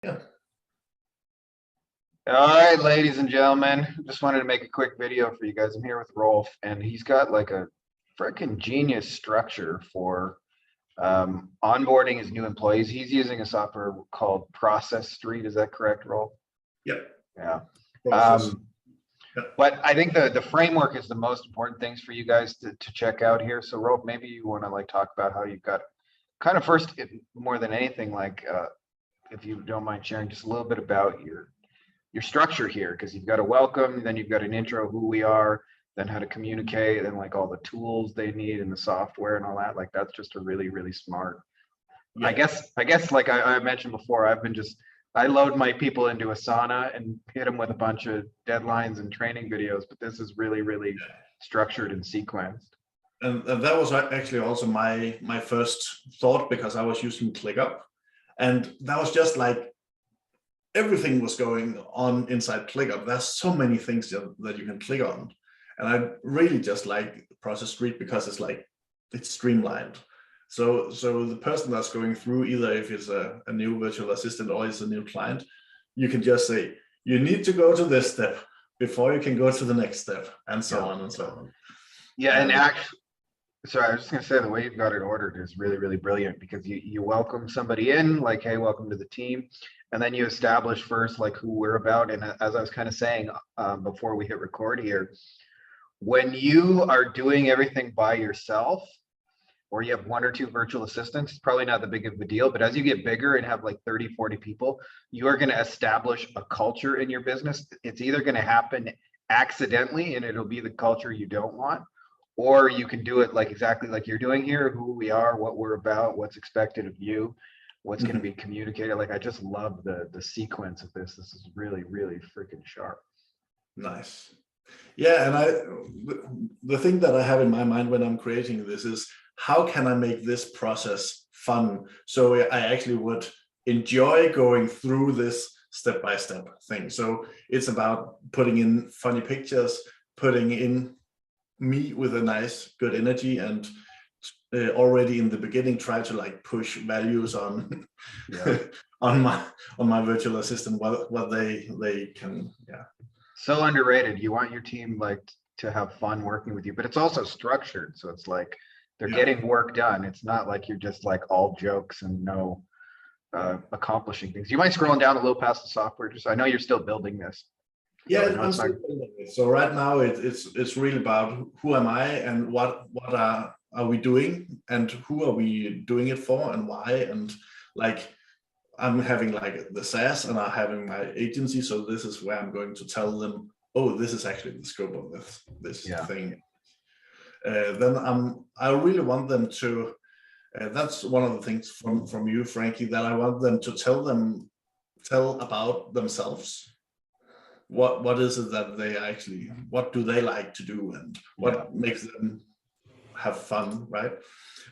Yeah. All right, ladies and gentlemen, just wanted to make a quick video for you guys. I'm here with Rolf, and he's got like a freaking genius structure for onboarding his new employees. He's using a software called Process Street. Is that correct, Rolf? Yep. Yeah. Process. But I think the framework is the most important things for you guys to check out here. So Rolf, maybe you want to like talk about how you've got kind of first, more than anything, like if you don't mind sharing just a little bit about your structure here, because you've got a welcome, then you've got an intro, who we are, then how to communicate, and like all the tools they need and the software and all that. Like that's just a really, really smart. Yeah. I guess like I mentioned before, I load my people into Asana and hit them with a bunch of deadlines and training videos, but this is really, really structured and sequenced. And that was actually also my first thought, because I was using ClickUp, and that was just like everything was going on inside ClickUp. There's so many things that you can click on, and I really just like Process Street because it's streamlined. So the person that's going through, either if it's a new virtual assistant or it's a new client, you can just say, you need to go to this step before you can go to the next step, and so on and so on. Yeah, and actually, sorry, I was just gonna say the way you've got it ordered is really, really brilliant, because you welcome somebody in, like, hey, welcome to the team. And then you establish first like who we're about. And as I was kind of saying before we hit record here, when you are doing everything by yourself, or you have one or two virtual assistants, it's probably not that big of a deal. But as you get bigger and have like 30, 40 people, you are going to establish a culture in your business. It's either going to happen accidentally and it'll be the culture you don't want, or you can do it like exactly like you're doing here, who we are, what we're about, what's expected of you, what's going to be communicated. Like, I just love the sequence of this. This is really, really freaking sharp. Nice. Yeah, and the thing that I have in my mind when I'm creating this is, how can I make this process fun? So I actually would enjoy going through this step-by-step thing. So it's about putting in funny pictures, putting in me with a nice, good energy, and already in the beginning try to like push values on on my virtual assistant, what they can. Yeah, so underrated. You want your team like to have fun working with you, but it's also structured, so it's like they're getting work done. It's not like you're just like all jokes and no accomplishing things. You mind scrolling down a little past the software? Just, I know you're still building this. Yeah, I'm still building it. So right now it's really about who am I, and what are we doing, and who are we doing it for, and why. And like, I'm having like the SaaS, and I'm having my agency. So this is where I'm going to tell them, oh, this is actually the scope of this thing. Then I really want them to, that's one of the things from you, Frankie, that I want them to tell about themselves. What is it that they actually, what do they like to do, and what makes them have fun, right?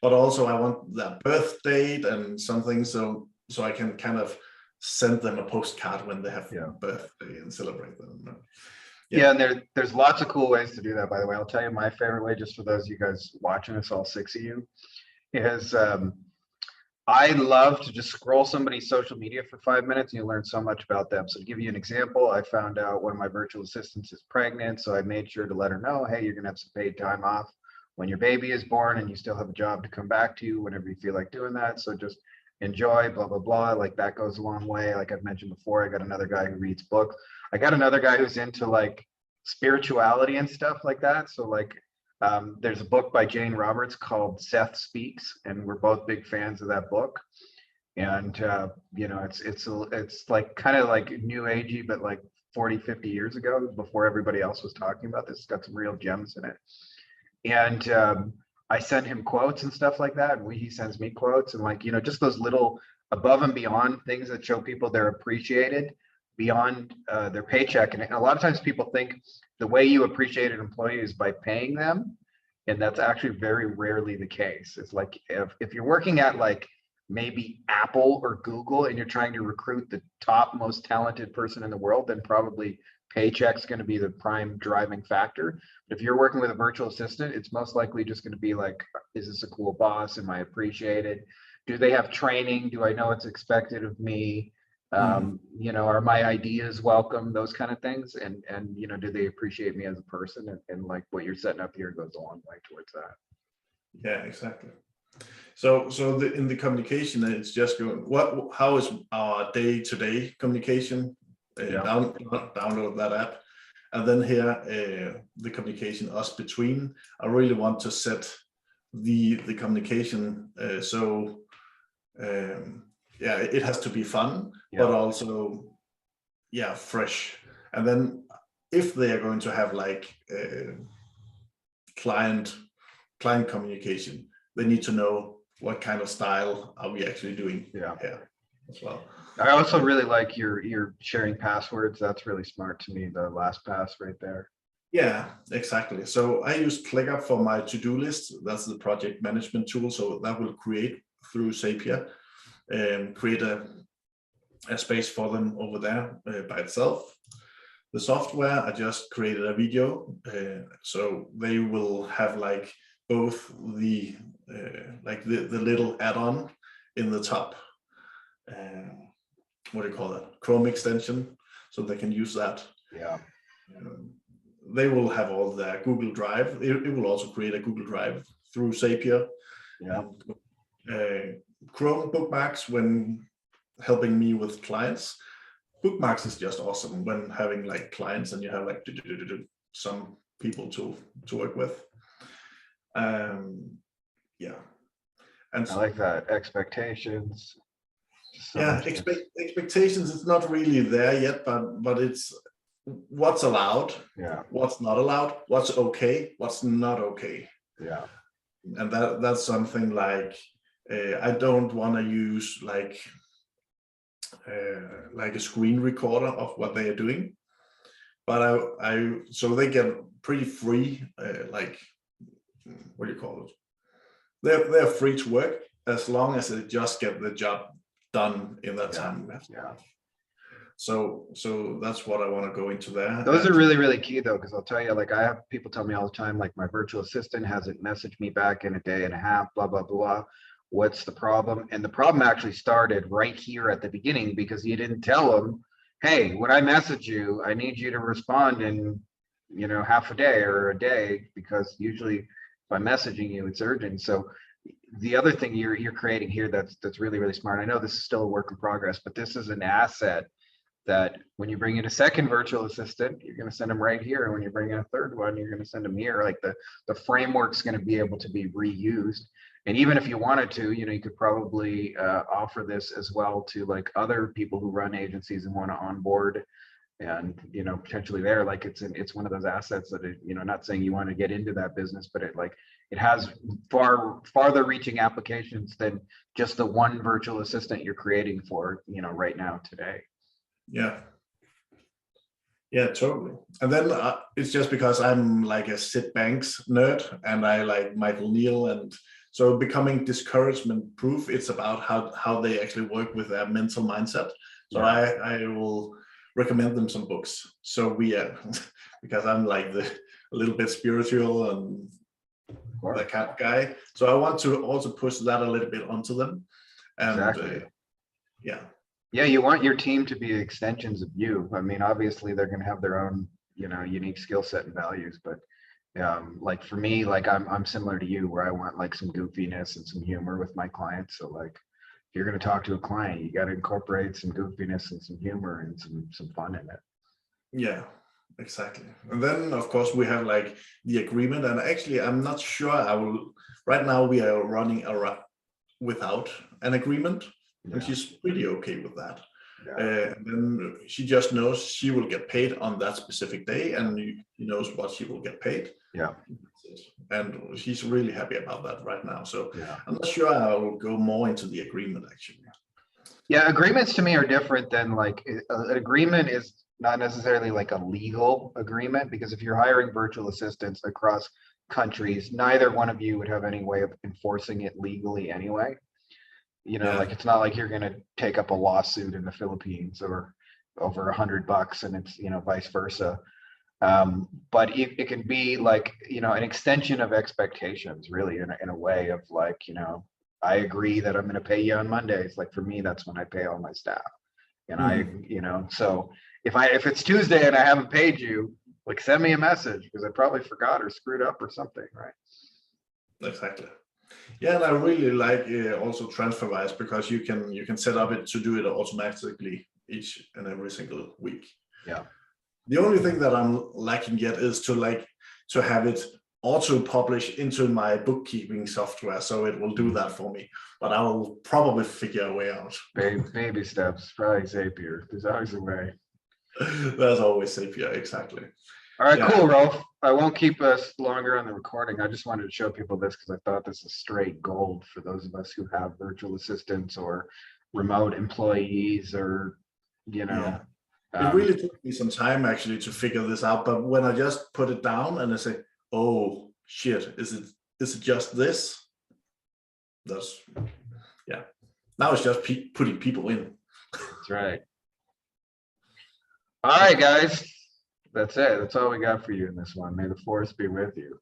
But also I want their birth date and something, so I can kind of send them a postcard when they have a birthday and celebrate them. Yeah, and there's lots of cool ways to do that, by the way. I'll tell you my favorite way, just for those of you guys watching this, all 6 of you, is I love to just scroll somebody's social media for 5 minutes and you learn so much about them. So to give you an example, I found out one of my virtual assistants is pregnant, so I made sure to let her know, hey, you're gonna have some paid time off when your baby is born, and you still have a job to come back to whenever you feel like doing that. So just enjoy, blah, blah, blah. Like, that goes a long way. Like I've mentioned before, I got another guy who reads books. I got another guy who's into like spirituality and stuff like that. So like, there's a book by Jane Roberts called Seth Speaks, and we're both big fans of that book. And you know, it's like kind of like new agey, but like 40, 50 years ago, before everybody else was talking about this. It's got some real gems in it. And I send him quotes and stuff like that, and he sends me quotes, and like, you know, just those little above and beyond things that show people they're appreciated beyond their paycheck. And a lot of times people think the way you appreciate an employee is by paying them, and that's actually very rarely the case. It's like, if you're working at like maybe Apple or Google and you're trying to recruit the top most talented person in the world, then probably paycheck's going to be the prime driving factor. But if you're working with a virtual assistant, it's most likely just going to be like, is this a cool boss? Am I appreciated? Do they have training? Do I know what's expected of me? You know, are my ideas welcome, those kind of things, and you know, do they appreciate me as a person, and like what you're setting up here goes a long way towards that. Yeah, exactly. So in the communication, it's just going, how is our day-to-day communication? Download that app, and then here the communication us between. I really want to set the communication yeah, it has to be fun, but also fresh. And then if they are going to have like client communication, they need to know what kind of style are we actually doing here as well. I also really like your sharing passwords. That's really smart to me, the LastPass right there. Yeah, exactly. So I use ClickUp for my to-do list. That's the project management tool. So that will create through Zapier and create a space for them over there by itself. The software, I just created a video. So they will have like both the the little add-on in the top. What do you call that? Chrome extension. So they can use that. Yeah. They will have all their Google Drive. It will also create a Google Drive through Zapier. Yeah. Chrome bookmarks when helping me with clients. Bookmarks is just awesome when having like clients and you have like some people to work with. Yeah. And I like that. Expectations. So expectations, it's not really there yet, but it's what's allowed, what's not allowed, what's okay, what's not okay. Yeah. And that's something like I don't want to use like a screen recorder of what they are doing, but so they get pretty free, like what do you call it? They're free to work as long as they just get the job done in that time. Yeah. So that's what I want to go into there. Those are really, really key though, because I'll tell you, like I have people tell me all the time, like my virtual assistant hasn't messaged me back in a day and a half, blah, blah, blah. What's the problem? And the problem actually started right here at the beginning because you didn't tell them, hey, when I message you, I need you to respond in, you know, half a day or a day, because usually if I'm messaging you, it's urgent. So the other thing you're creating here that's really, really smart. I know this is still a work in progress, but this is an asset that when you bring in a second virtual assistant, you're going to send them right here. And when you bring in a third one, you're going to send them here. Like the framework's going to be able to be reused. And even if you wanted to, you know, you could probably offer this as well to like other people who run agencies and want to onboard. And, you know, potentially there, like it's one of those assets that, you know, not saying you want to get into that business, but it has farther reaching applications than just the one virtual assistant you're creating for, you know, right now today. Yeah, totally. And then it's just because I'm like a Sid Banks nerd and I like Michael Neal, and so becoming discouragement proof, it's about how they actually work with their mental mindset. So I will recommend them some books. So because I'm like a little bit spiritual and that kind of guy. So I want to also push that a little bit onto them. And exactly. Yeah, you want your team to be extensions of you. I mean, obviously they're going to have their own, you know, unique skill set and values, but like for me, like I'm similar to you where I want like some goofiness and some humor with my clients. So like if you're going to talk to a client, you got to incorporate some goofiness and some humor and some fun in it. Yeah, exactly. And then of course we have like the agreement, and actually I'm not sure right now we are running without an agreement. And she's pretty okay with that. And then she just knows she will get paid on that specific day, and she knows what she will get paid. And she's really happy about that right now. So I'm not sure I'll go more into the agreement actually. Yeah, agreements to me are different than like an agreement is not necessarily like a legal agreement, because if you're hiring virtual assistants across countries, neither one of you would have any way of enforcing it legally anyway. You know, like it's not like you're going to take up a lawsuit in the Philippines or over $100 and it's, you know, vice versa. But it can be like, you know, an extension of expectations really in a way of like, you know, I agree that I'm going to pay you on Mondays. Like for me, that's when I pay all my staff. And I, you know, so if it's Tuesday and I haven't paid you, like send me a message because I probably forgot or screwed up or something, right? Exactly. Yeah, and I really like also TransferWise because you can set up it to do it automatically each and every single week. Yeah. The only thing that I'm lacking yet is to have it auto publish into my bookkeeping software, so it will do that for me. But I will probably figure a way out. Baby steps, probably Zapier. There's always a way. There's always Zapier, exactly. All right, Yeah. cool, Rolf. I won't keep us longer on the recording. I just wanted to show people this because I thought this is straight gold for those of us who have virtual assistants or remote employees or, you know. Yeah. It really took me some time actually to figure this out, but when I just put it down and I say, oh shit, is it just this? That's, yeah. Now it's just putting people in. That's right. All right, guys. That's it. That's all we got for you in this one. May the force be with you.